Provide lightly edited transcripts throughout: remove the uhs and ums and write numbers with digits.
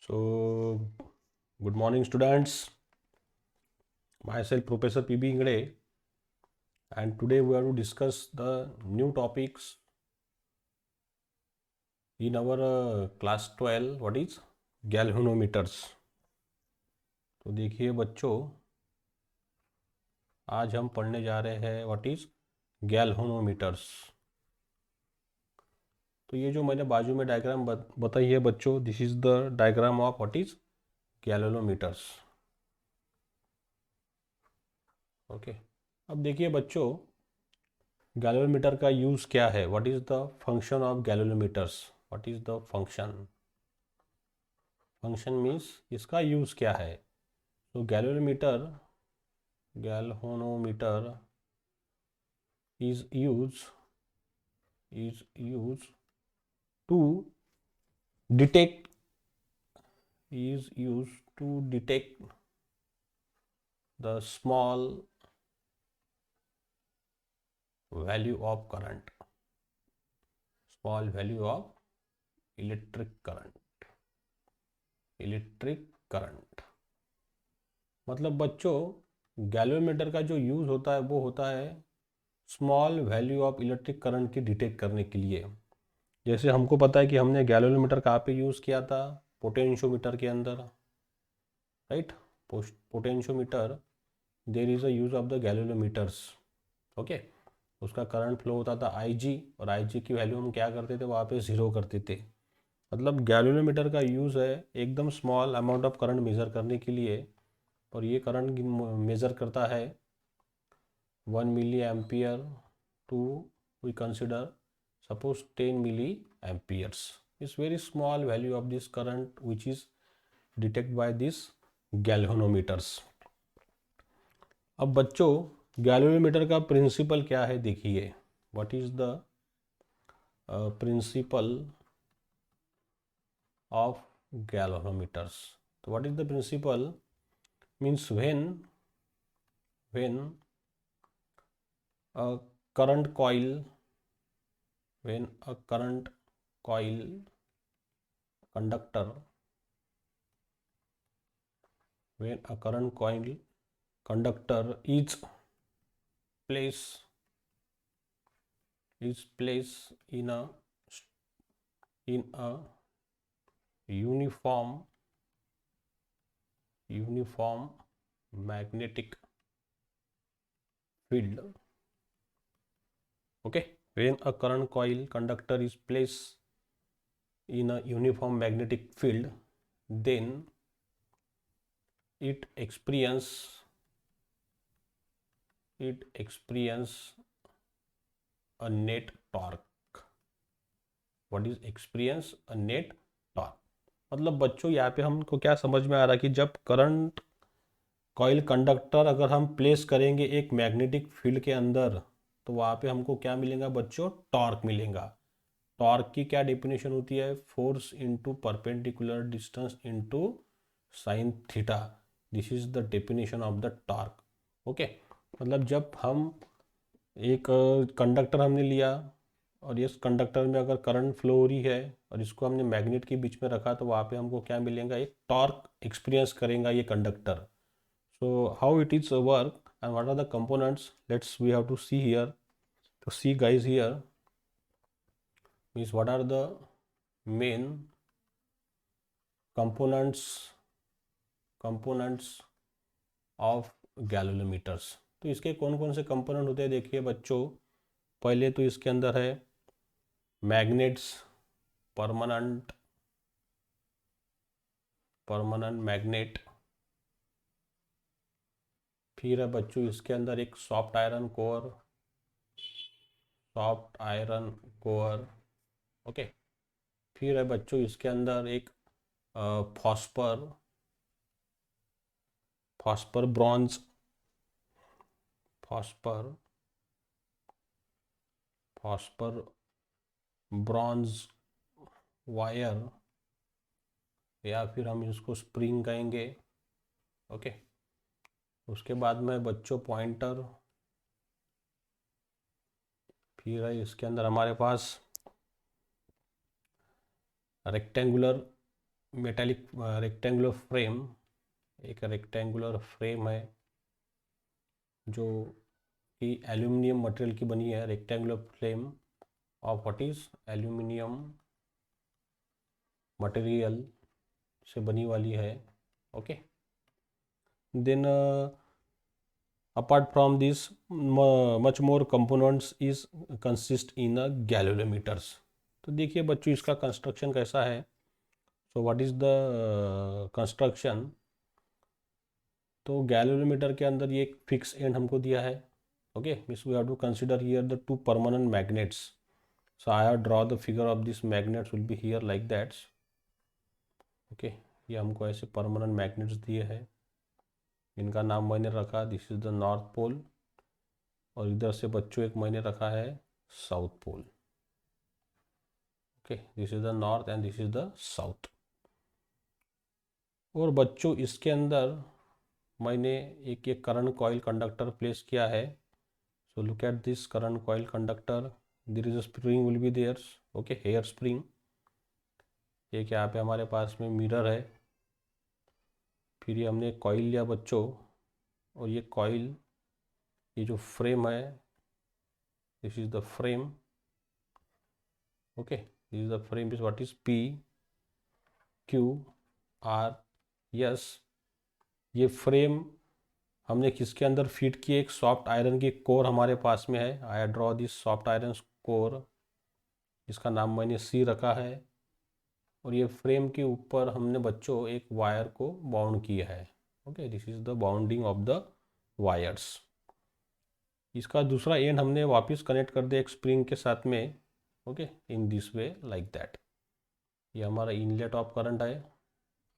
So, good morning, students. Myself, Professor P.B. Ingade, and today we are to discuss the new topics in our class 12. What is galvanometers? तो देखिए बच्चों, आज हम पढ़ने जा रहे हैं व्हाट इज गैल्वेनोमीटर्स। तो ये जो मैंने बाजू में डायग्राम बताई है बच्चों, this is the diagram of what is galvanometers. Okay, अब देखिए बच्चों, गैल्वेनोमीटर का यूज़ क्या है? What is the function of galvanometers? What is the function? Function means इसका यूज़ क्या है? तो galvanometer is use to detect the small value of current, small value of electric current। मतलब बच्चों, गैल्वेनोमीटर का जो यूज़ होता है वो होता है small value of electric current की डिटेक्ट करने के लिए। जैसे हमको पता है कि हमने गैल्वेनोमीटर कहाँ पे यूज़ किया था? पोटेंशियोमीटर के अंदर, right. Potentiometer, there is a use of the galvanometers. Okay, उसका करंट फ्लो होता था IG, और IG की वैल्यू हम क्या करते थे? वहाँ पे ज़ीरो करते थे। मतलब गैल्वेनोमीटर का यूज़ है एकदम small amount of current measure करने के लिए, और ये करंट मेज़र करता है 1 milliampere to, we consider suppose 10 milliamperes is very small value of this current which is detected by this galvanometers। अब बच्चों, गैल्वेनोमीटर का प्रिंसिपल क्या है? देखिए, what is the principle of galvanometers। तो what is the principle means when a current coil when a current coil conductor when a current coil conductor is placed in a uniform magnetic field। Okay, when a current coil conductor is placed in a uniform magnetic field, then it experience a net torque। What is experience a net torque? मतलब बच्चों, यहाँ पे हमको क्या समझ में आ रहा है कि जब करंट कॉइल कंडक्टर अगर हम प्लेस करेंगे एक मैग्नेटिक फील्ड के अंदर, तो वहाँ पे हमको क्या मिलेगा बच्चों? टॉर्क मिलेगा। टॉर्क की क्या डेफिनेशन होती है? Force into perpendicular distance into sine theta. This is the definition of the torque. Okay, मतलब जब हम एक कंडक्टर हमने लिया, और इस कंडक्टर में अगर करंट फ्लो हो रही है, और इसको हमने मैग्नेट के बीच में रखा, तो वहाँ पे हमको क्या मिलेगा? एक टॉर्क एक्सपीरियंस करेगा ये conductor. So how it is work and what are the components? We have to see here. To see guys here means what are the main components of galvanometers। तो इसके कौन कौन से कंपोनेंट होते हैं? देखिए बच्चों, पहले तो इसके अंदर है मैग्नेट्स, परमानेंट मैग्नेट। फिर है बच्चों इसके अंदर एक सॉफ्ट आयरन कोर। ओके, फिर है बच्चों इसके अंदर एक phosphor bronze phosphor bronze wire, या फिर हम इसको स्प्रिंग कहेंगे। ओके, उसके बाद में बच्चों पॉइंटर। फिर है इसके अंदर हमारे पास रेक्टेंगुलर मेटालिक रेक्टेंगुलर फ्रेम, एक रेक्टेंगुलर फ्रेम है जो कि एल्यूमिनियम मटेरियल की बनी है। Rectangular frame of what is aluminium material से बनी वाली है। Okay, then apart from this much more components is consist in a galvanometers। तो देखिए बच्चों इसका कंस्ट्रक्शन कैसा है। So what is the construction. तो गैल्वेनोमीटर के अंदर ये एक फिक्स एंड हमको दिया है। Okay, means we have to consider here the two permanent magnets. So I have draw the figure of this magnets will be here like that's. Okay, ये हमको ऐसे परमानेंट मैग्नेट्स दिए हैं, इनका नाम मैंने रखा this is the north pole, और इधर से बच्चों एक मैंने रखा है south pole. Okay, this is the north end this is the south. और बच्चों इसके अंदर मैंने एक करंट कॉइल कंडक्टर प्लेस किया है। So look at this current coil conductor, there is a spring will be there. Okay, hair spring. एक यहाँ पे हमारे पास में मिरर है। फिर ये हमने कॉइल लिया बच्चों, और ये कॉइल, ये जो फ्रेम है, this is the frame. Okay, this is the frame is what is P Q R S. ये फ्रेम हमने किसके अंदर फिट किए, एक सॉफ्ट आयरन की कोर हमारे पास में है। I draw this soft iron core, इसका नाम मैंने सी रखा है। और ये फ्रेम के ऊपर हमने बच्चों एक वायर को बाउंड किया है। Okay, this is the bounding of the wires. इसका दूसरा एंड हमने वापस कनेक्ट कर दिया एक स्प्रिंग के साथ में। Okay, in this way like that. ये हमारा इनलेट ऑफ करंट है,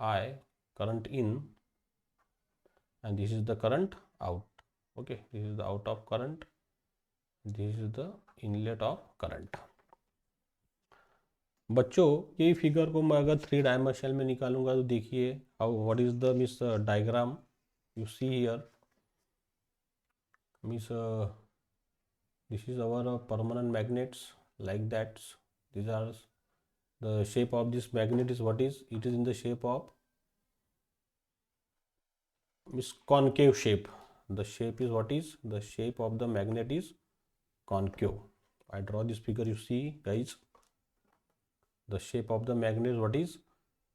I current in, and this is the current out। okay, this is the out of current, this is the inlet of current। बच्चों यही figure को मैं अगर 3 dimensional में निकालूंगा तो देखिए how what is the miss diagram you see here. Miss this is our permanent magnets like that। these are the shape of this magnet is what is, it is in the shape of is concave shape। the shape is what is, the shape of the magnet is concave। I draw this figure, you see guys, the shape of the magnet is what is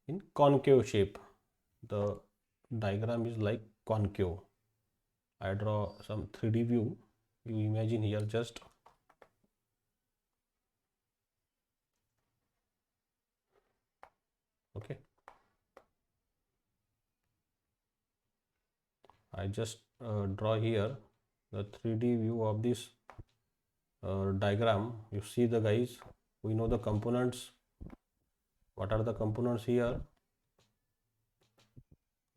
in concave shape, the diagram is like concave। I draw some 3D view, you imagine here just okay। I just draw here the 3D view of this diagram। you see the guys, we know the components। what are the components here?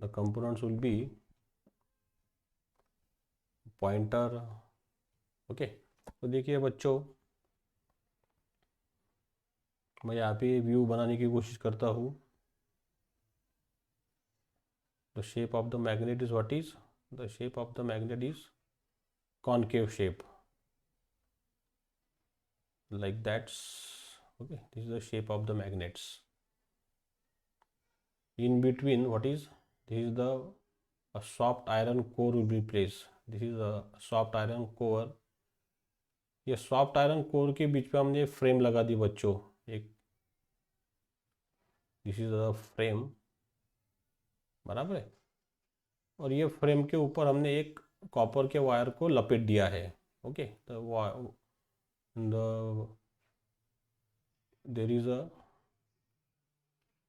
the components will be pointer. Okay, तो देखिए बच्चों मैं यहाँ पे view बनाने की कोशिश करता हूँ। The shape of the magnet is what is, the shape of the magnet is concave shape like that। okay, this is the shape of the magnets। in between what is, this is the a soft iron core will be placed। this is a soft iron core। ये soft iron core के बीच में हमने frame लगा दी बच्चों एक, this is a frame, बराबर है। और ये फ्रेम के ऊपर हमने एक कॉपर के वायर को लपेट दिया है। ओके, तो देर is a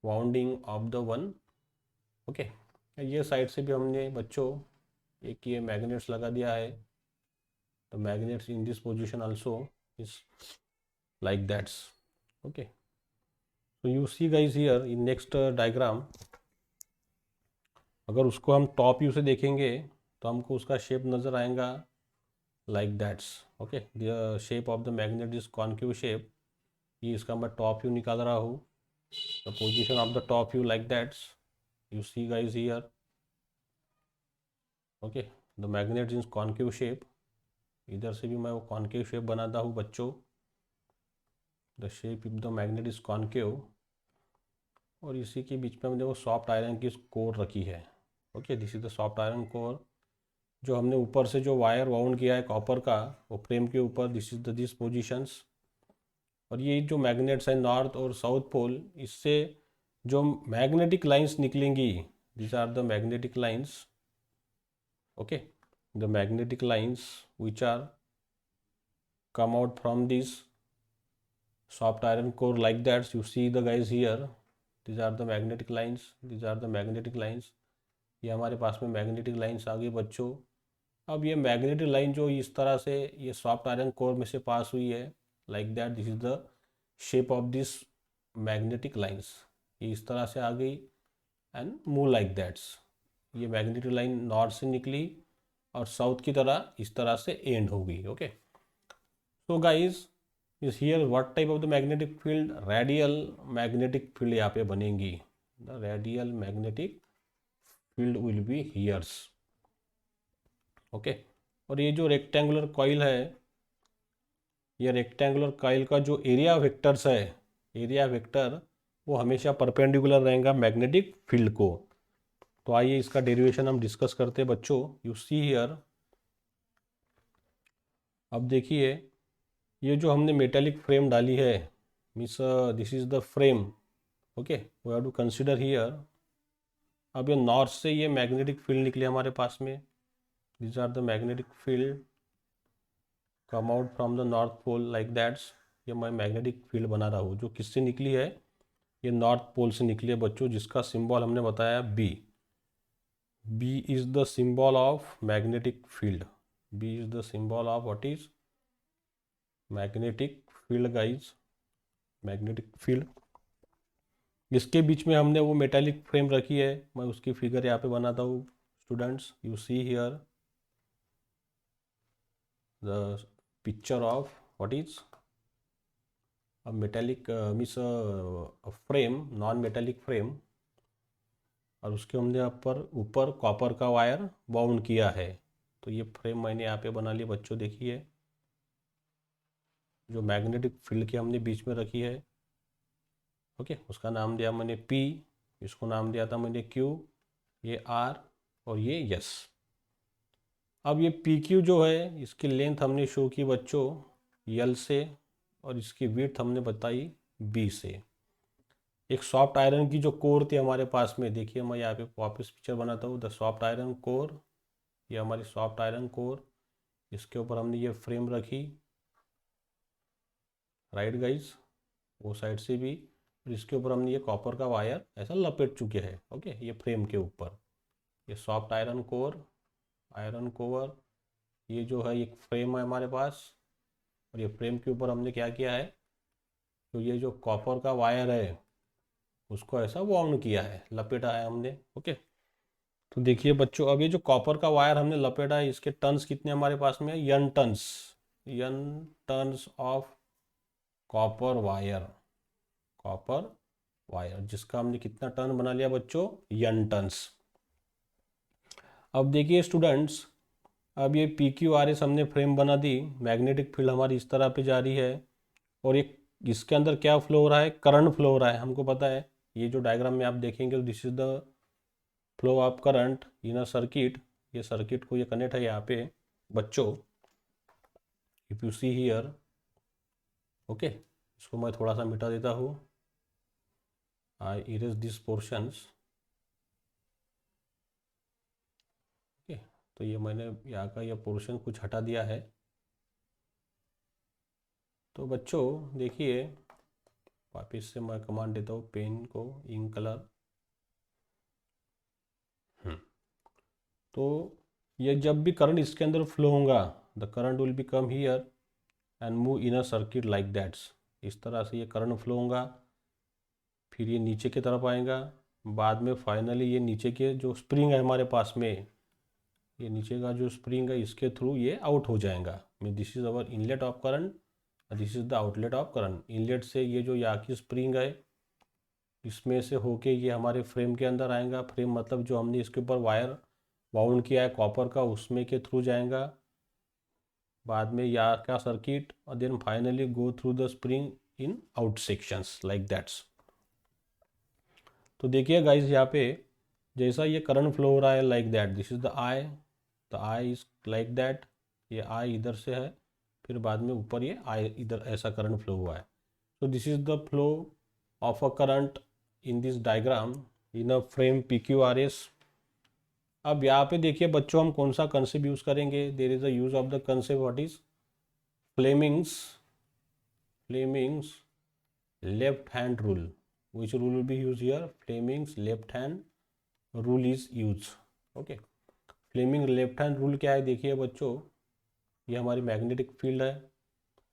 wounding of the one. Okay, ये साइड से भी हमने बच्चों एक ये मैग्नेट्स लगा दिया है। the magnets in this position also is like that। okay, so you see guys here in next diagram, अगर उसको हम टॉप व्यू से देखेंगे तो हमको उसका शेप नज़र आएगा like that। okay, the shape of the magnet is concave shape। ये इसका मैं टॉप व्यू निकाल रहा हूँ। the position of the top view like that, you see guys here। okay, the magnet is concave shape। इधर से भी मैं वो कॉन्केव शेप बनाता हूँ बच्चों। The shape if the magnet is concave, और इसी के बीच में हमने वो सॉफ्ट आयरन की कोर रखी है। Okay, this is the soft iron core. जो हमने ऊपर से जो वायर वाउंड किया है कॉपर का, वो फ्रेम के ऊपर, this is the this positions. और ये जो मैग्नेट्स हैं नॉर्थ और साउथ पोल, इससे जो मैग्नेटिक लाइंस निकलेंगी, these are the magnetic lines. Okay, the magnetic lines which are come out from this soft iron core like that. You see the guys here, these are the magnetic lines, these are the magnetic lines। ये हमारे पास में magnetic lines आ गई बच्चों। अब ये magnetic line जो इस तरह से ये सॉफ्ट आयरन कोर में से पास हुई है, like that, this is the shape of this magnetic lines. ये इस तरह से आ गई एंड मूव लाइक दैट्स। ये मैग्नेटिक लाइन नॉर्थ से निकली और साउथ की तरह इस तरह से एंड हो गई। Okay, so guys is here what type of the magnetic field, radial magnetic field यहाँ पे बनेगी। The radial magnetic field will be here's. Okay, और ये जो रेक्टेंगुलर कॉइल है, ये रेक्टेंगुलर कॉइल का जो एरिया वेक्टर्स है, एरिया वेक्टर वो हमेशा परपेंडिकुलर रहेगा मैग्नेटिक फील्ड को। तो आइए इसका डेरिवेशन हम डिस्कस करते हैं बच्चों। यू सी हियर, अब देखिए ये जो हमने मेटेलिक फ्रेम डाली है, means this is the frame. Okay, we have to consider here. अब ये नॉर्थ से ये मैग्नेटिक फील्ड निकले हमारे पास में, these are the magnetic field come out from the north pole like that's. ये मैं मैग्नेटिक फील्ड बना रहा हूँ जो किससे निकली है, ये नॉर्थ पोल से निकली है बच्चों, जिसका सिंबल हमने बताया B. B is the symbol of magnetic field. B is the symbol of what is magnetic field guys, magnetic field. इसके बीच में हमने वो मेटालिक फ्रेम रखी है, मैं उसकी फिगर यहाँ पे बनाता हूँ students. You see here the picture of what is a metallic means a frame, non metallic frame, और उसके हमने ऊपर कॉपर का वायर बाउंड किया है। तो ये फ्रेम मैंने यहाँ पे बना लिया बच्चों, देखिए जो मैग्नेटिक फील्ड की हमने बीच में रखी है। ओके, उसका नाम दिया मैंने P, इसको नाम दिया था मैंने Q, ये R और ये S। अब ये PQ जो है, इसकी लेंथ हमने शो की बच्चों L से, और इसकी विड्थ हमने बताई B से। एक सॉफ्ट आयरन की जो कोर थी हमारे पास में, देखिए मैं यहाँ पे वापस पिक्चर बनाता हूँ, द सॉफ्ट आयरन कोर। ये हमारी सॉफ्ट आयरन कोर, इसके ऊपर हमने ये फ्रेम रखी, राइट गाइज, वो साइड से भी, और इसके ऊपर हमने ये कॉपर का वायर ऐसा लपेट चुके हैं। ओके, ये फ्रेम के ऊपर ये soft iron core, iron core, ये जो है एक फ्रेम है हमारे पास, और ये फ्रेम के ऊपर हमने क्या किया है, तो ये जो कॉपर का वायर है उसको ऐसा वाउंड किया है, लपेटा है हमने। ओके, तो देखिए बच्चों, अब ये जो कॉपर का वायर हमने लपेटा है, इसके टर्न्स कितने हमारे पास में, N turns, N turns of copper wire, copper wire, जिसका हमने कितना टर्न बना लिया बच्चों, यन टर्न्स। अब देखिए स्टूडेंट्स, अब ये पी क्यू आर एस हमने फ्रेम बना दी, मैग्नेटिक फील्ड हमारी इस तरह पे जा रही है, और एक इसके अंदर क्या फ्लो हो रहा है, करंट फ्लो हो रहा है, हमको पता है। ये जो डायग्राम में आप देखेंगे, this is the flow of current in a circuit. ये सर्किट को ये कनेक्ट है यहाँ पे बच्चों, if you see here. Okay, इसको मैं थोड़ा सा मिटा देता हूँ, I erase this portions. Okay, तो ये मैंने यहाँ का ये पोर्शन कुछ हटा दिया है। तो बच्चों देखिए, वापिस से मैं कमांड देता हूँ पेन को इंक कलर। तो ये जब भी करंट इसके अंदर फ्लो होगा, the current will be come here and move in a circuit like that's. इस तरह से ये करंट फ्लो होगा, फिर ये नीचे की तरफ आएगा, बाद में फाइनली ये नीचे के जो स्प्रिंग है हमारे पास में, ये नीचे का जो स्प्रिंग है इसके थ्रू ये आउट हो जाएगा। Mean this is our inlet of current, this is the outlet of current. Inlet से ये जो यहाँ की स्प्रिंग है, इसमें से होके ये हमारे फ्रेम के अंदर आएगा। फ्रेम मतलब जो हमने इसके ऊपर वायर बाउंड किया है कॉपर का, उसमें के थ्रू जाएगा, बाद में यहाँ का सर्किट, और then finally go through the spring in out sections like that's. तो देखिए गाइस यहाँ पे जैसा ये करंट फ्लो हो रहा है like that, this is the I is like that, ये आई इधर से है, फिर बाद में ऊपर ये आई इधर ऐसा करंट फ्लो हुआ है। So this is the flow of a current in this diagram in a frame PQRS। अब यहाँ पे देखिए बच्चों हम कौन सा कंसेप्ट यूज करेंगे, there is a use of the concept what is Fleming's left hand rule, which rule will be use here, Fleming's left hand rule is use. Okay, Fleming left hand rule क्या है, देखिए बच्चों ये हमारी magnetic field है,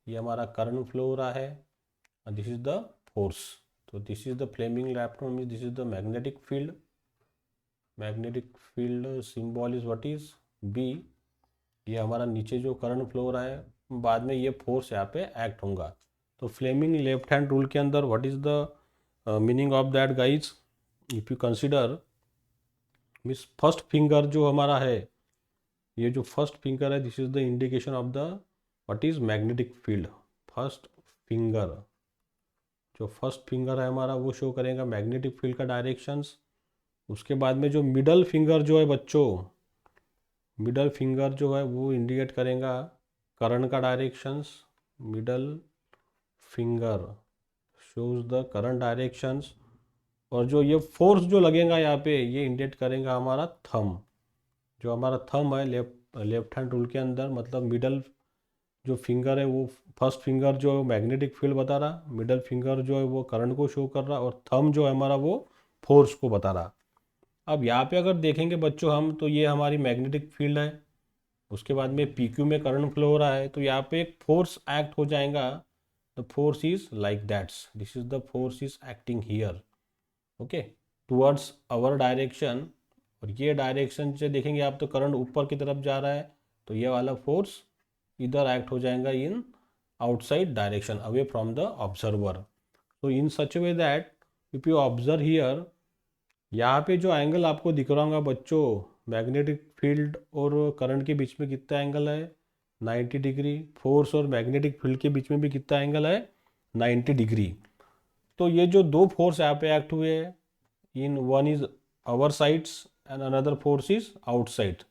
ये हमारा current flow हो रहा है, and this is the force। so this is the Fleming left hand, this is the magnetic field symbol is what is B। ये हमारा नीचे जो करंट फ्लो हो रहा है, बाद में ये फोर्स यहाँ पे एक्ट होगा। तो फ्लेमिंग लेफ्ट हैंड रूल के अंदर what is the meaning of that guys, if you consider means first finger जो हमारा है, ये जो फर्स्ट फिंगर है, this is the indication of the what is magnetic field. First finger, जो first finger है हमारा वो शो करेगा मैग्नेटिक फील्ड का डायरेक्शंस। उसके बाद में जो मिडल फिंगर जो है बच्चों, मिडल फिंगर जो है वो इंडिकेट करेगा करंट का directions. Middle finger shows the current directions. और जो ये फोर्स जो लगेगा यहाँ पे, ये इंडिकेट करेगा हमारा थंब। जो हमारा थंब है लेफ्ट हैंड रूल के अंदर, मतलब मिडल जो फिंगर है वो फर्स्ट फिंगर जो मैग्नेटिक फील्ड बता रहा, मिडल फिंगर जो है वो करंट को शो कर रहा, और थंब जो है हमारा वो फोर्स को बता रहा। अब यहाँ पे अगर देखेंगे बच्चों हम, तो ये हमारी मैग्नेटिक फील्ड है, उसके बाद में PQ में करंट फ्लो हो रहा है, तो यहाँ पे एक फोर्स एक्ट हो जाएगा। The force is like that's, this is the force is acting here, okay, towards our direction. और ये डायरेक्शन से देखेंगे आप तो करंट ऊपर की तरफ जा रहा है, तो ये वाला फोर्स इधर एक्ट हो जाएगा in outside direction, away from the observer. तो in such way that if you observe here, यहाँ पे जो एंगल आपको दिख रहा होगा बच्चों, मैग्नेटिक फील्ड और करंट के बीच में कितना एंगल है, 90 डिग्री। फोर्स और मैग्नेटिक फील्ड के बीच में भी कितना एंगल है, 90 डिग्री। तो ये जो दो फोर्स यहाँ पे एक्ट हुए हैं, in one is our sides and another force is outside.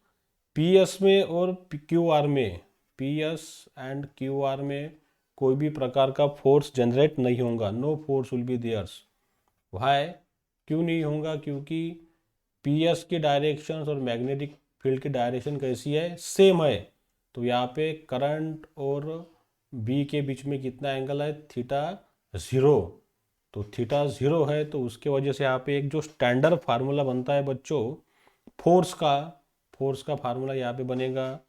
PS में और QR में, PS एंड QR में कोई भी प्रकार का फोर्स जनरेट नहीं होगा, no force will be there's. Why, क्यों नहीं होगा, क्योंकि PS की डायरेक्शन और मैग्नेटिक फील्ड की डायरेक्शन कैसी है, सेम है। तो यहाँ पे करंट और B के बीच में कितना एंगल है, थीटा 0। तो थीटा 0 है, तो उसके वजह से यहाँ पे एक जो स्टैंडर्ड फार्मूला बनता है बच्चों फोर्स का फार्मूला यहाँ पे बनेगा,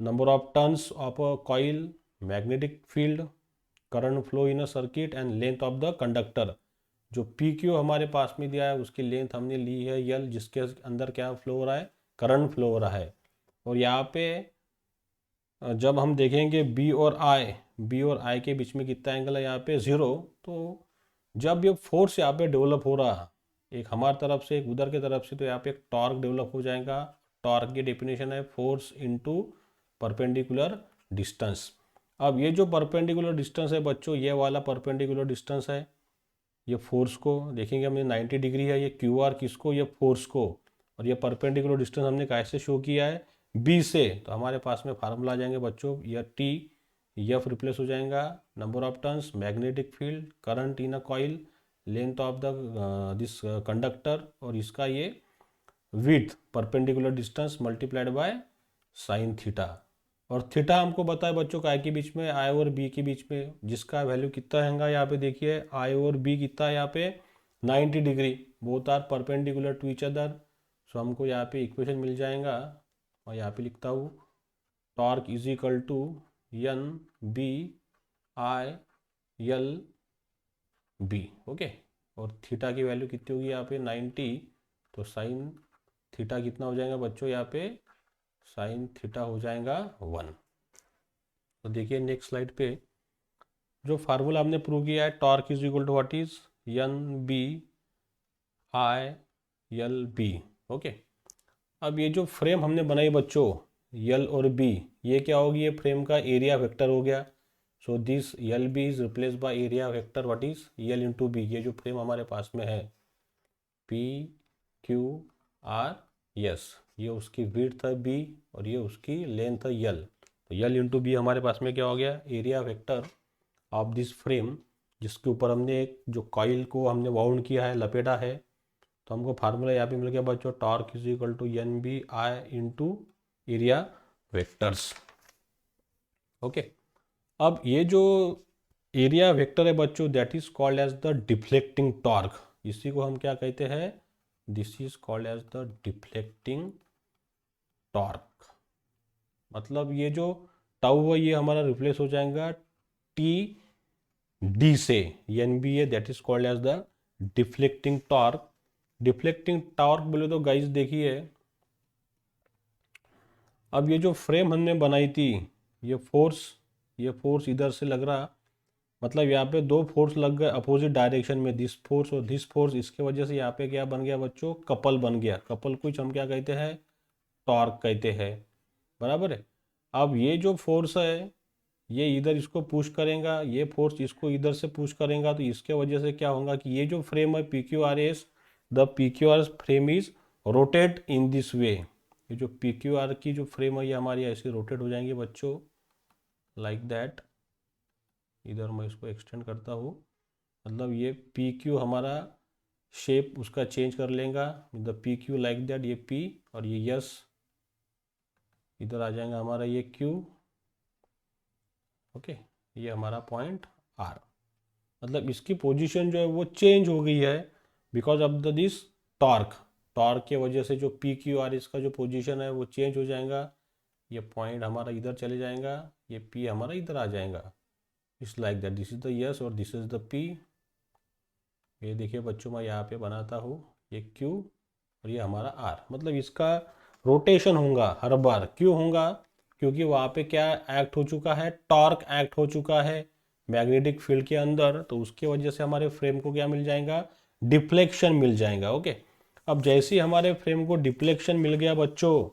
number of turns of a coil, magnetic field, current flow in a circuit and length of the conductor. जो PQ हमारे पास में दिया है उसकी लेंथ हमने ली है L, जिसके अंदर क्या फ्लो हो रहा है, करंट फ्लो हो रहा है। और यहाँ पे जब हम देखेंगे B और I के बीच में कितना एंगल है, यहाँ पे 0। तो जब ये फोर्स यहाँ पे डेवलप हो रहा, एक हमारी तरफ से एक उधर की तरफ से, तो यहाँ पे एक टॉर्क डेवलप हो जाएगा। टॉर्क की डेफिनेशन है फोर्स इनटू परपेंडिकुलर डिस्टेंस। अब ये जो परपेंडिकुलर डिस्टेंस है बच्चों, ये वाला परपेंडिकुलर डिस्टेंस है, ये फोर्स को देखेंगे हमने 90 डिग्री है, ये QR किसको, ये फोर्स को। और ये परपेंडिकुलर डिस्टेंस हमने कैसे शो किया है, B से। तो हमारे पास में फार्मूला आ जाएंगे बच्चों, यह T, F रिप्लेस हो जाएगा, number of turns, magnetic field, current in a coil, length of the this conductor, और इसका ये width perpendicular distance multiplied by sine theta. और थीटा हमको बताया बच्चों काय के बीच में, I और B के बीच में, जिसका वैल्यू कितना है यहाँ पे देखिए, I और B कितना है यहाँ पे 90 degree, both are perpendicular to each other. So हमको यहाँ पे इक्वेशन मिल जाएगा, और यहाँ पे लिखता हूँ torque is equal to NBI L okay. और थीटा की वैल्यू कितनी होगी यहाँ पे 90, तो साइन थीटा कितना हो जाएगा बच्चों, यहाँ पे साइन थीटा हो जाएगा 1। तो देखिए नेक्स्ट स्लाइड पे जो फार्मूला हमने प्रूव किया है, torque is equal to what is NBI L okay. अब ये जो फ्रेम हमने बनाई बच्चों L और B, ये क्या होगी, ये फ्रेम का एरिया वेक्टर हो गया। So this LB is replace by area vector what is L into B। ये जो फ्रेम हमारे पास में है, पी क्यू आर एस, ये उसकी विड्थ है बी और ये उसकी लेंथ है यल। तो यल इंटू बी हमारे पास में क्या हो गया, area vector of this frame, जिसके ऊपर हमने एक जो कॉइल को हमने वाउंड किया है, लपेटा है। तो हमको फार्मूला यहाँ पे मिल गया बच्चों, torque is equal to N B I into area vectors. Okay, अब ये जो एरिया वेक्टर है बच्चों, that is called as the deflecting torque. इसी को हम क्या कहते हैं, this is called as the deflecting torque. मतलब ये जो टाउ है ये हमारा रिप्लेस हो जाएगा टी डी से, N B A, that is called as the deflecting torque. Deflecting torque बोले तो गाइस देखिए, अब ये जो फ्रेम हमने बनाई थी, ये फोर्स इधर से लग रहा, मतलब यहाँ पे दो फोर्स लग गए अपोजिट डायरेक्शन में, दिस फोर्स और दिस फोर्स। इसके वजह से यहाँ पे क्या बन गया बच्चों, कपल बन गया। कपल कुछ हम क्या कहते हैं, टॉर्क कहते हैं, बराबर है। अब ये जो फोर्स है ये इधर इसको पुश करेगा, ये फोर्स इसको इधर से पुश करेगा, तो इसके वजह से क्या होगा कि ये जो फ्रेम है P Q R S, the P Q R frame is rotate in this way. ये जो पी क्यू आर की जो फ्रेम है ये हमारी ऐसे रोटेट हो जाएंगे बच्चों, लाइक दैट। इधर मैं इसको एक्सटेंड करता हूँ, मतलब ये पी क्यू हमारा शेप उसका चेंज कर लेगा, the P Q like that, ये पी और ये यस, इधर आ जाएगा हमारा ये क्यू। ओके, ये हमारा पॉइंट आर, मतलब इसकी पोजीशन जो है वो चेंज हो गई है because of the this torque. Torque के वजह से जो पी क्यू आर इसका जो पोजीशन है वो चेंज हो जाएगा। ये पॉइंट हमारा इधर चले जाएगा, ये पी हमारा इधर आ जाएगा। It's like that, this is the yes और दिस इज द पी। ये देखिए बच्चों मैं यहाँ पे बनाता हूँ, ये क्यू और ये हमारा आर। मतलब इसका रोटेशन होगा हर बार, क्यों होगा, क्योंकि वहाँ पे क्या एक्ट हो चुका है, टॉर्क एक्ट हो चुका है मैग्नेटिक फील्ड के अंदर, तो उसके वजह से हमारे फ्रेम को क्या मिल जाएगा, डिफ्लेक्शन मिल जाएगा। ओके, अब जैसे ही हमारे फ्रेम को डिफ्लेक्शन मिल गया बच्चों,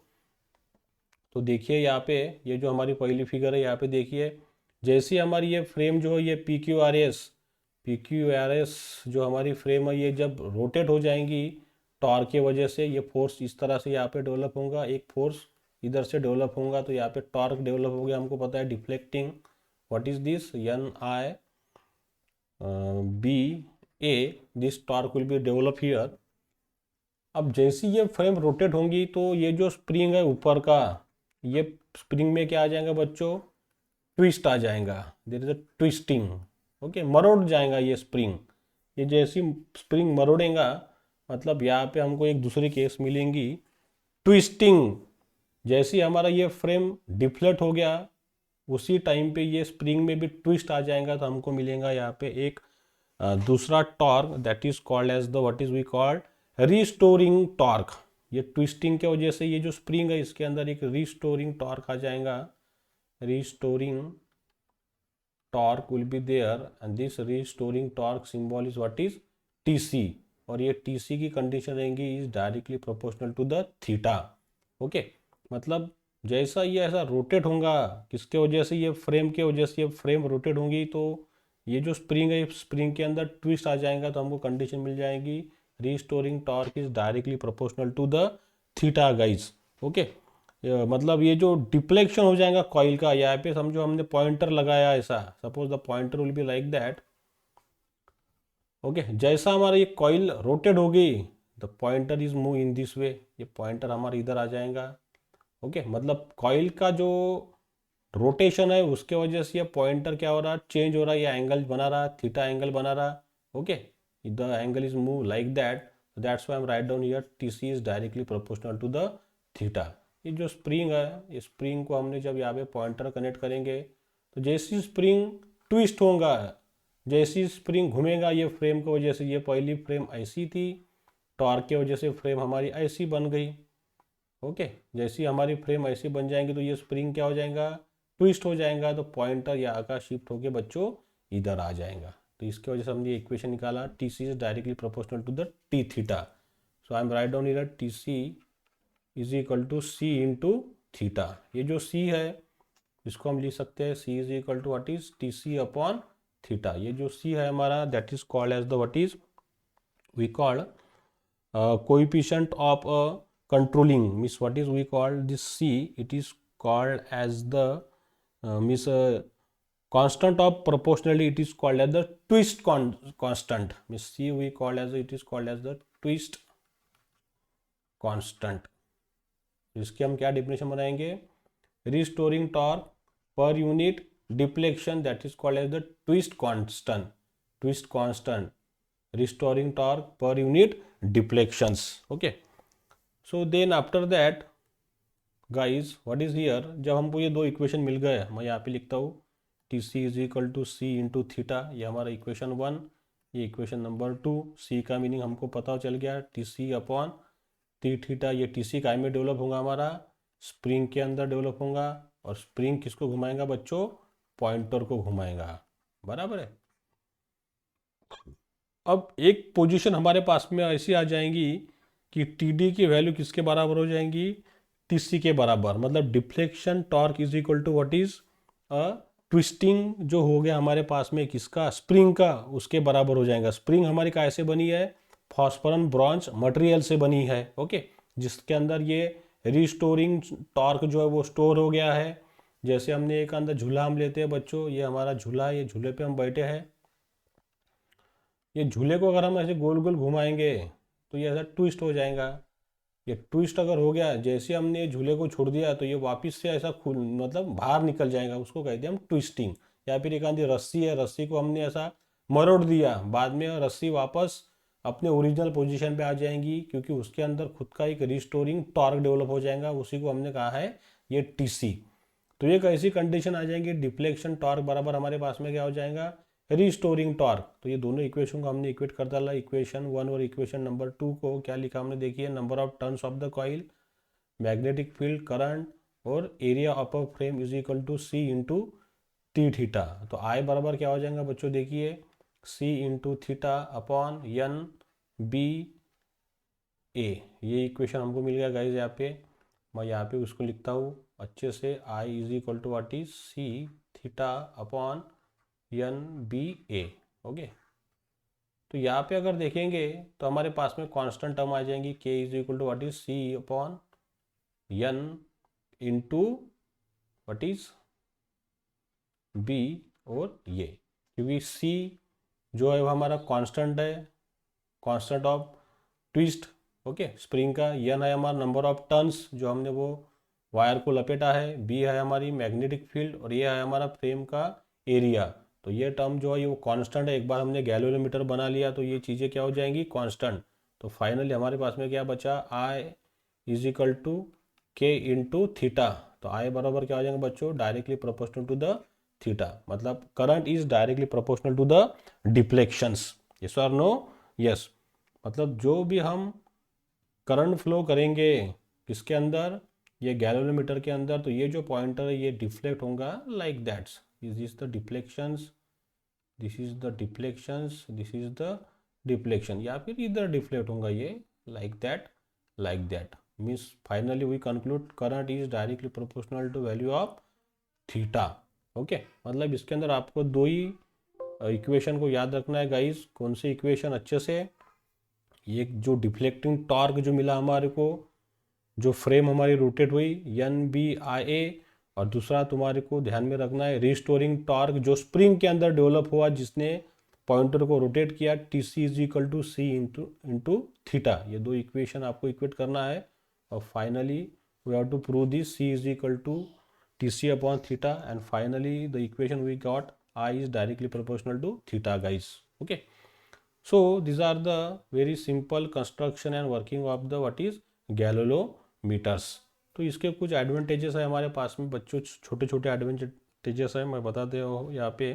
तो देखिए यहाँ पे ये जो हमारी पहली फिगर है यहाँ पे देखिए, जैसी हमारी ये फ्रेम जो है ये पी क्यू आर एस जो हमारी फ्रेम है ये जब रोटेट हो जाएंगी टॉर्क के वजह से, ये फोर्स इस तरह से यहाँ पे डेवलप होगा, एक फोर्स इधर से डेवलप होगा, तो यहाँ पे टॉर्क डेवलप हो गया। हमको पता है deflecting, what is this, N I B A, this torque will be develop here. अब जैसी ये फ्रेम रोटेट होंगी तो ये जो स्प्रिंग है ऊपर का, ये स्प्रिंग में क्या आ जाएगा बच्चों, ट्विस्ट आ जाएगा, there is a twisting. Okay, मरोड़ जाएगा ये स्प्रिंग। ये जैसी स्प्रिंग मरोड़ेगा, मतलब यहाँ पे हमको एक दूसरी केस मिलेंगी, ट्विस्टिंग। जैसे हमारा ये फ्रेम डिफ्लेक्ट हो गया उसी टाइम पे ये स्प्रिंग में भी ट्विस्ट आ जाएगा, तो हमको मिलेगा यहाँ पे एक दूसरा torque, that is called as the what is we called restoring torque. ये ट्विस्टिंग के वजह से ये जो स्प्रिंग है इसके अंदर एक रिस्टोरिंग टॉर्क आ जाएगा, restoring torque will be there, and this restoring torque symbol is what is TC, और ये TC की कंडीशन रहेंगी is directly proportional to the theta. Okay, मतलब जैसा ये ऐसा रोटेट होगा, किसके वजह से, ये फ्रेम के वजह से ये फ्रेम रोटेट होंगी, तो ये जो स्प्रिंग है स्प्रिंग के अंदर ट्विस्ट आ जाएगा, तो हमको कंडीशन मिल जाएगी restoring torque is directly proportional to the theta guys. Okay, मतलब ये जो डिफ्लेक्शन हो जाएगा कॉइल का, यहाँ पे समझो हमने पॉइंटर लगाया ऐसा, suppose the pointer will be like that. Okay, जैसा हमारा ये कॉइल रोटेट होगी the pointer is move in this way, ये पॉइंटर हमारा इधर आ जाएगा। ओके, मतलब कॉइल का जो रोटेशन है उसके वजह से ये पॉइंटर क्या हो रहा है, चेंज हो रहा है, ये एंगल बना रहा, थीटा एंगल बना रहा। Okay, the angle is move like that, that's why I am right down here TC is directly proportional to the theta. ये जो स्प्रिंग है, इस स्प्रिंग को हमने जब यहाँ पे पॉइंटर कनेक्ट करेंगे, तो जैसी स्प्रिंग ट्विस्ट होगा, जैसी स्प्रिंग घूमेगा ये फ्रेम की वजह से, ये पहली फ्रेम ऐसी थी, टॉर्क की वजह से फ्रेम हमारी ऐसी बन गई। ओके, जैसी हमारी फ्रेम ऐसी बन जाएंगी तो ये स्प्रिंग क्या हो जाएगा, ट्विस्ट हो जाएगा, तो पॉइंटर यहाँ का शिफ्ट होके बच्चों इधर आ जाएगा। तो इसके वजह से हमने इक्वेशन निकाला, T C is directly proportional to the T theta. So I am right down here T C is equal to C into theta. ये जो सी है इसको हम लिख सकते हैं C is equal to what is T C upon theta. ये जो सी है हमारा that is called as the what is we called coefficient of controlling means what is we call this C, it is called as the means constant of proportionality, it is called as the twist constant means C we call as it is called as the twist constant. इसकी हम क्या definition बनाएंगे, restoring torque per unit deflection that is called as the twist constant restoring torque per unit deflections. Okay, so then after that guys what is here, जब हमको ये दो equation मिल गए, मैं यहाँ पे लिखता हूँ T C is equal to C into theta, ये हमारा इक्वेशन 1, ये इक्वेशन नंबर 2, सी का मीनिंग हमको पता चल गया T C upon T theta, ये टी सी काय में डेवलप होगा, हमारा स्प्रिंग के अंदर डेवलप होगा, और स्प्रिंग किसको घुमाएगा बच्चों, पॉइंटर को घुमाएगा, बराबर है। अब एक पोजीशन हमारे पास में ऐसी आ जाएंगी कि टी डी की वैल्यू किसके बराबर हो जाएंगी, टी सी के बराबर, मतलब deflection torque is equal to what is twisting जो हो गया हमारे पास में किसका, स्प्रिंग का, उसके बराबर हो जाएगा। स्प्रिंग हमारी कैसे बनी है, फॉस्फोरस ब्रॉन्ज मटेरियल से बनी है, ओके, जिसके अंदर ये रिस्टोरिंग टॉर्क जो है वो स्टोर हो गया है। जैसे हमने एक अंदर झूला हम लेते हैं बच्चों, ये हमारा झूला है, ये झूले पे हम बैठे हैं, ये झूले को अगर हम ऐसे गोल गोल घुमाएंगे तो ये ऐसा ट्विस्ट हो जाएगा। ये ट्विस्ट अगर हो गया, जैसे हमने झूले को छोड़ दिया तो ये वापस से ऐसा खुल मतलब बाहर निकल जाएगा, उसको कहते हैं हम ट्विस्टिंग। या फिर एक आधी रस्सी है, रस्सी को हमने ऐसा मरोड़ दिया, बाद में रस्सी वापस अपने ओरिजिनल पोजीशन पे आ जाएंगी, क्योंकि उसके अंदर खुद का एक रिस्टोरिंग टॉर्क डेवलप हो जाएगा, उसी को हमने कहा है ये टीसी। तो ये कैसी कंडीशन आ जाएंगी, डिफ्लेक्शन टॉर्क बराबर हमारे पास में क्या हो जाएगा, रिस्टोरिंग टॉर्क। तो ये दोनों इक्वेशन को हमने इक्वेट कर डाला, इक्वेशन 1 और इक्वेशन नंबर 2 को क्या लिखा हमने, देखिए number of turns of the coil, magnetic field, current और area of a frame is equal to C into T theta. तो आई बराबर क्या हो जाएगा बच्चों, देखिए C into theta upon N B A, ये इक्वेशन हमको मिल गया गाइज। यहाँ पे मैं यहाँ पे उसको लिखता हूँ अच्छे से, I is equal to what is C theta upon N B A, okay. तो यहाँ पे अगर देखेंगे तो हमारे पास में कांस्टेंट टर्म आ जाएंगी, K is equal to what is C upon N into what is B, और ये क्योंकि सी जो है वो हमारा कांस्टेंट है, constant of twist, okay, spring का। एन है हमारा नंबर ऑफ टर्न्स जो हमने वो वायर को लपेटा है, बी है हमारी मैग्नेटिक फील्ड, और ये है हमारा फ्रेम का एरिया। तो ये टर्म जो है वो कांस्टेंट है, एक बार हमने गैलोरीमीटर बना लिया तो ये चीज़ें क्या हो जाएंगी, कांस्टेंट। तो फाइनली हमारे पास में क्या बचा, I is equal to K into theta. तो आई बराबर क्या हो जाएगा बच्चों, directly proportional to the theta, मतलब current is directly proportional to the deflections, yes और नो, यस। मतलब जो भी हम करंट फ्लो करेंगे किसके अंदर, ये गैलोरीमीटर के अंदर, तो ये जो पॉइंटर है ये डिफ्लेक्ट होगा like that's, is this the deflections, this is the deflections, this is the deflection, या फिर इधर डिफ्लेक्ट होगा ये like that means finally we conclude current is directly proportional to value of theta, okay. मतलब इसके अंदर आपको दो ही इक्वेशन को याद रखना है गाइस। कौन सी इक्वेशन, अच्छे से, ये जो डिफ्लेक्टिंग टॉर्क जो मिला हमारे को, जो फ्रेम हमारी रोटेट हुई एन बी आई ए, और दूसरा तुम्हारे को ध्यान में रखना है रिस्टोरिंग टॉर्क जो स्प्रिंग के अंदर डेवलप हुआ जिसने पॉइंटर को रोटेट किया, T C is equal to C into theta. ये दो इक्वेशन आपको इक्वेट करना है, और finally we have to prove this C is equal to T C upon theta, and finally the equation we got I is directly proportional to theta guys, okay. So this are the very simple construction and working of the what is galvanometers. तो इसके कुछ advantages है हमारे पास में बच्चों, छोटे छोटे एडवांटेजेस है, मैं बताते हो यहाँ पे।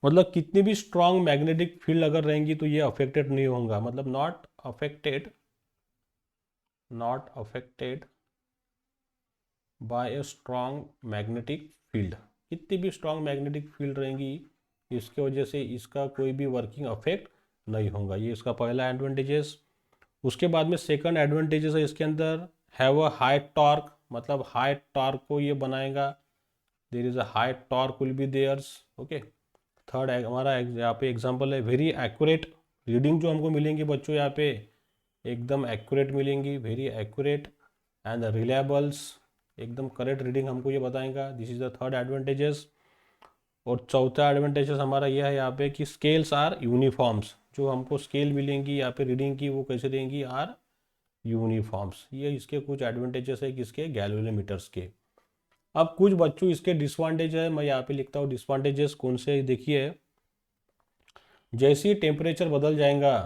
मतलब कितनी भी स्ट्रॉन्ग मैग्नेटिक फील्ड अगर रहेंगी तो ये अफेक्टेड नहीं होगा, मतलब not affected by a strong magnetic field. कितनी भी स्ट्रॉन्ग मैग्नेटिक फील्ड रहेंगी इसके वजह से इसका कोई भी वर्किंग अफेक्ट नहीं होगा, ये इसका पहला एडवांटेजेस। उसके बाद में सेकंड एडवांटेजेस है इसके अंदर, हैव अ हाई टॉर्क, मतलब हाई टॉर्क को ये बनाएगा, there is a high torque will be there's, okay. Third हमारा यहाँ पे एग्जांपल है वेरी एक्यूरेट रीडिंग जो हमको मिलेंगी बच्चों यहाँ पे एकदम एक्यूरेट मिलेंगी, वेरी एक्यूरेट एंड रिलायबल्स, एकदम करेक्ट रीडिंग हमको ये बताएगा। This is the third advantages. और चौथा एडवांटेजेस हमारा यह है यहाँ पे कि स्केल्स आर यूनिफॉर्म्स, जो हमको स्केल मिलेंगी यहाँ पे रीडिंग की वो कैसे देंगी, आर यूनिफॉर्म्स। ये इसके कुछ एडवांटेजेस है किसके, गैलोरीमीटर्स के। अब कुछ बच्चों इसके डिसवांटेज है, मैं यहाँ पे लिखता हूँ डिसवांटेजेस कौन से। देखिए, जैसे ही टेम्परेचर बदल जाएगा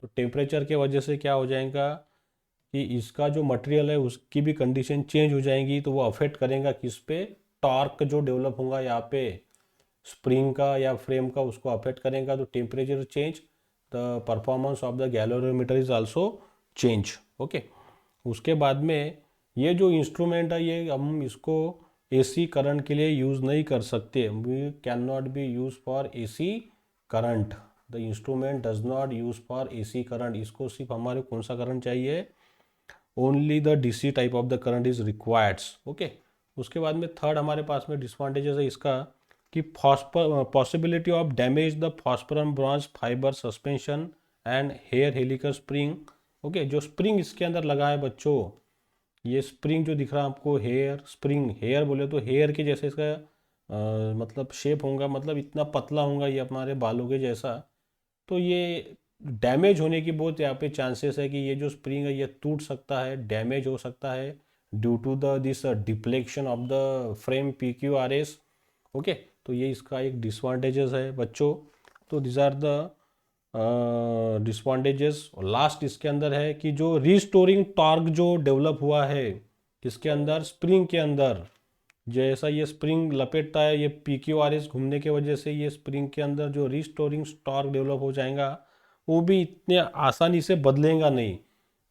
तो टेम्परेचर के वजह से क्या हो जाएगा कि इसका जो मटेरियल है उसकी भी कंडीशन चेंज हो जाएंगी, तो वो अफेक्ट करेगा किस पे, टॉर्क जो डेवलप होगा यहाँ पे स्प्रिंग का या फ्रेम का, उसको अफेक्ट करेगा। तो temperature change, the performance of the galvanometer is also change. Okay, उसके बाद में ये जो इंस्ट्रूमेंट है ये हम इसको एसी करंट के लिए यूज़ नहीं कर सकते। We can not be use for AC current, the instrument does not use for AC current. इसको सिर्फ हमारे कौन सा करंट चाहिए, only the DC type of the current is required. Okay, उसके बाद में थर्ड हमारे पास में डिसवांटेजेस है इसका कि possibility of damage the phosphor bronze fibre suspension and hair helical spring. Okay, जो स्प्रिंग इसके अंदर लगा है बच्चों, ये स्प्रिंग जो दिख रहा है आपको, हेयर स्प्रिंग, हेयर बोले तो हेयर के जैसे इसका मतलब शेप होगा, मतलब इतना पतला होगा ये हमारे बालों के जैसा। तो ये डैमेज होने की बहुत यहाँ पे चांसेस है कि ये जो स्प्रिंग है ये टूट सकता है, डैमेज हो सकता है due to the this deflection of the frame PQRS। Okay, तो ये इसका एक डिसवांटेजेस है बच्चों। तो दिस आर द डिसवांटेजेस। और लास्ट इसके अंदर है कि जो रिस्टोरिंग टॉर्क जो डेवलप हुआ है इसके अंदर, स्प्रिंग के अंदर, जैसा ये स्प्रिंग लपेटता है, ये PQRS घूमने की वजह से ये स्प्रिंग के अंदर जो रिस्टोरिंग टॉर्क डेवलप हो जाएगा वो भी इतने आसानी से बदलेगा नहीं।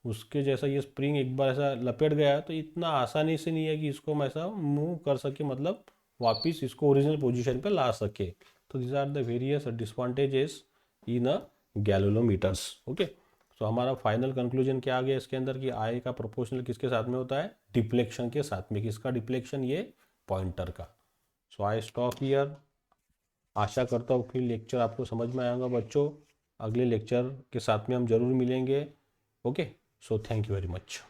उसके जैसा ये स्प्रिंग एक बार ऐसा लपेट गया तो इतना आसानी से नहीं है कि इसको हम ऐसा मूव कर सके, मतलब वापस इसको ओरिजिनल पोजीशन पे ला सके। तो this are the various disadvantages in a galvanometers. Okay, तो हमारा फाइनल कंक्लूजन क्या आ गया इसके अंदर कि आई का प्रोपोर्शनल किसके साथ में होता है, डिफ्लेक्शन के साथ में। किसका डिफ्लेक्शन, ये पॉइंटर का। सो आई स्टॉप हियर। आशा करता हूँ कि लेक्चर आपको समझ में आएगा बच्चों। अगले लेक्चर के साथ में हम जरूर मिलेंगे। Okay, so thank you very much.